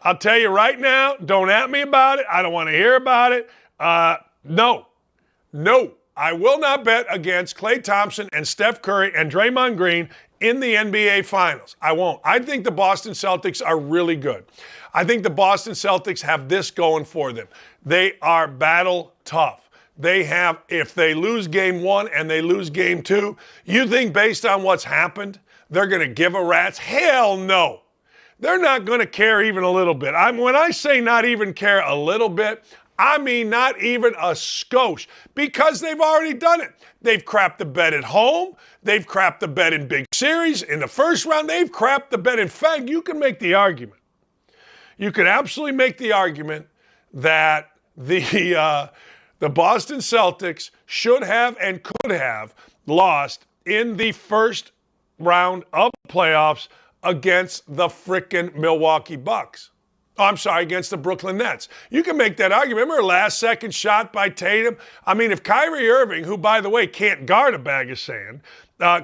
I'll tell you right now, don't at me about it. I don't want to hear about it. No, I will not bet against Klay Thompson and Steph Curry and Draymond Green in the NBA Finals. I won't. I think the Boston Celtics are really good. I think the Boston Celtics have this going for them. They are battle tough. They have, if they lose game one and they lose game two, you think based on what's happened, they're going to give a rat's? Hell no. They're not going to care even a little bit. When I say not even care a little bit, I mean not even a skosh, because they've already done it. They've crapped the bed at home. They've crapped the bed in big series. In the first round, they've crapped the bed. In fact, you can make the argument. You could absolutely make the argument that the Boston Celtics should have and could have lost in the first round of playoffs against the frickin' Milwaukee Bucks. Oh, I'm sorry, against the Brooklyn Nets. You can make that argument. Remember last-second shot by Tatum? I mean, if Kyrie Irving, who, by the way, can't guard a bag of sand,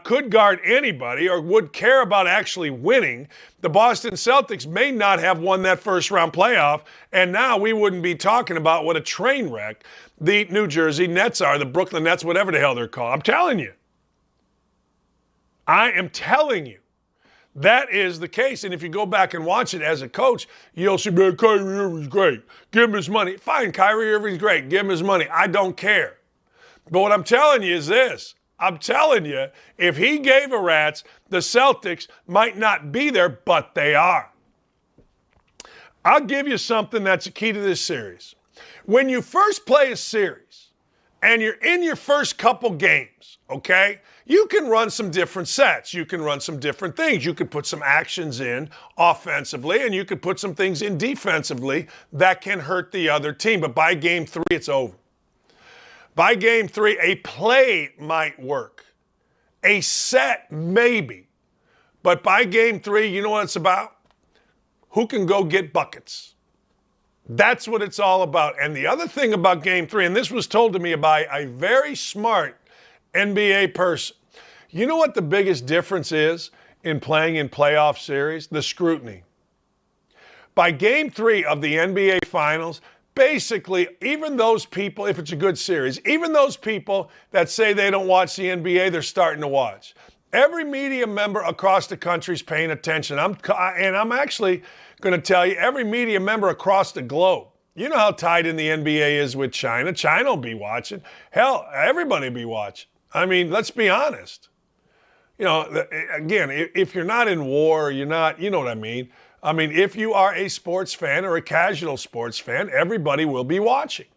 could guard anybody or would care about actually winning, the Boston Celtics may not have won that first-round playoff, and now we wouldn't be talking about what a train wreck the New Jersey Nets are, the Brooklyn Nets, whatever the hell they're called. I'm telling you. I am telling you. That is the case. And if you go back and watch it as a coach, you'll see, man, Kyrie Irving's great. Give him his money. Fine, Kyrie Irving's great. Give him his money. I don't care. But what I'm telling you is this. I'm telling you, if he gave a rat's, the Celtics might not be there, but they are. I'll give you something that's a key to this series. When you first play a series and you're in your first couple games, okay, you can run some different sets. You can run some different things. You could put some actions in offensively, and you could put some things in defensively that can hurt the other team. But by game three, it's over. By game three, a play might work. A set, maybe. But by game three, you know what it's about? Who can go get buckets? That's what it's all about. And the other thing about game three, and this was told to me by a very smart NBA person. You know what the biggest difference is in playing in playoff series? The scrutiny. By game three of the NBA Finals, basically, even those people, if it's a good series, even those people that say they don't watch the NBA, they're starting to watch. Every media member across the country is paying attention. I'm actually going to tell you, every media member across the globe. You know how tied in the NBA is with China. China will be watching. Hell, everybody will be watching. I mean, let's be honest. You know, again, if you're not in war, you're not, you know what I mean? I mean, if you are a sports fan or a casual sports fan, everybody will be watching.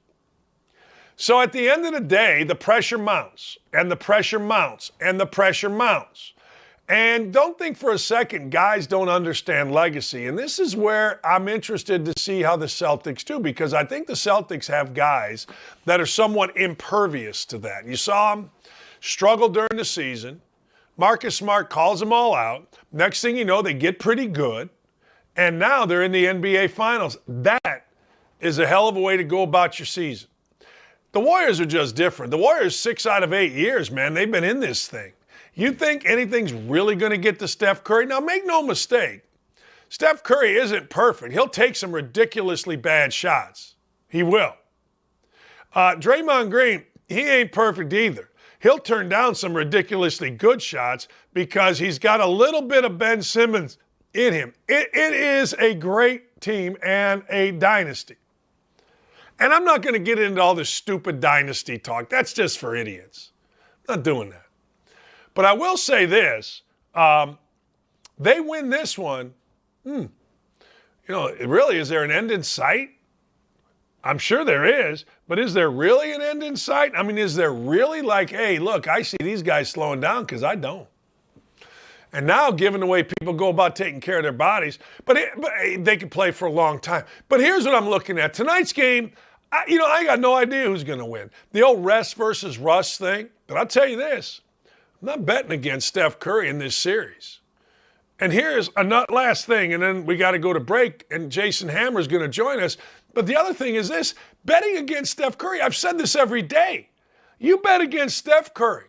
So at the end of the day, the pressure mounts, and the pressure mounts, and the pressure mounts. And don't think for a second guys don't understand legacy. And this is where I'm interested to see how the Celtics do, because I think the Celtics have guys that are somewhat impervious to that. You saw them struggle during the season. Marcus Smart calls them all out. Next thing you know, they get pretty good. And now they're in the NBA Finals. That is a hell of a way to go about your season. The Warriors are just different. The Warriors, 6 out of 8 years, man, they've been in this thing. You think anything's really going to get to Steph Curry? Now, make no mistake. Steph Curry isn't perfect. He'll take some ridiculously bad shots. He will. Draymond Green, he ain't perfect either. He'll turn down some ridiculously good shots because he's got a little bit of Ben Simmons in him. It is a great team and a dynasty. And I'm not going to get into all this stupid dynasty talk. That's just for idiots. I'm not doing that. But I will say this. They win this one. You know, really, is there an end in sight? I'm sure there is. But is there really an end in sight? I mean, is there really like, hey, look, I see these guys slowing down because I don't. And now, given the way people go about taking care of their bodies, but they could play for a long time. But here's what I'm looking at. Tonight's game, I got no idea who's going to win. The old rest versus rust thing. But I'll tell you this. I'm not betting against Steph Curry in this series. And here's a last thing, and then we got to go to break, and Jason Hammer is going to join us. But the other thing is this. Betting against Steph Curry, I've said this every day. You bet against Steph Curry,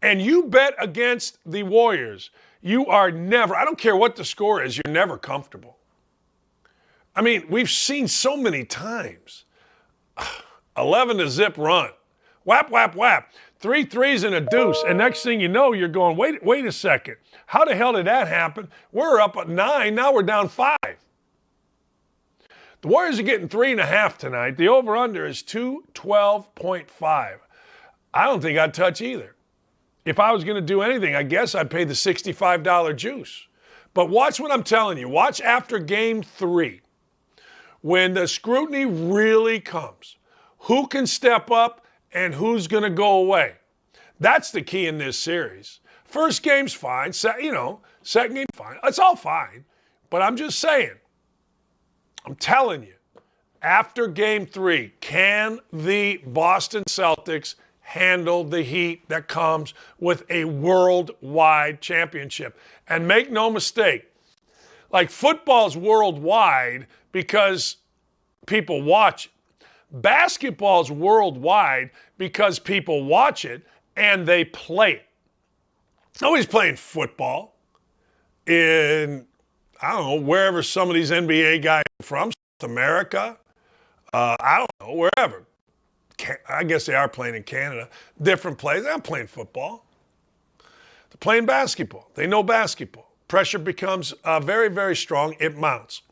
and you bet against the Warriors, you are never, I don't care what the score is, you're never comfortable. I mean, we've seen so many times. 11-0 run. Whap, whap, whap. 3 threes and a deuce. And next thing you know, you're going, wait a second. How the hell did that happen? We're up at 9. Now we're down 5. The Warriors are getting 3.5 tonight. The over-under is 212.5. I don't think I'd touch either. If I was going to do anything, I guess I'd pay the $65 juice. But watch what I'm telling you. Watch after game 3. When the scrutiny really comes. Who can step up and who's going to go away? That's the key in this series. First game's fine. Second game, fine. It's all fine. But I'm just saying. I'm telling you. After game 3, can the Boston Celtics handle the heat that comes with a worldwide championship? And make no mistake, like football's worldwide because people watch it. Basketball's worldwide because people watch it and they play it. Nobody's playing football in, I don't know, wherever some of these NBA guys are from, South America, I don't know, wherever. I guess they are playing in Canada. Different places. They're not playing football. They're playing basketball. They know basketball. Pressure becomes very, very strong. It mounts.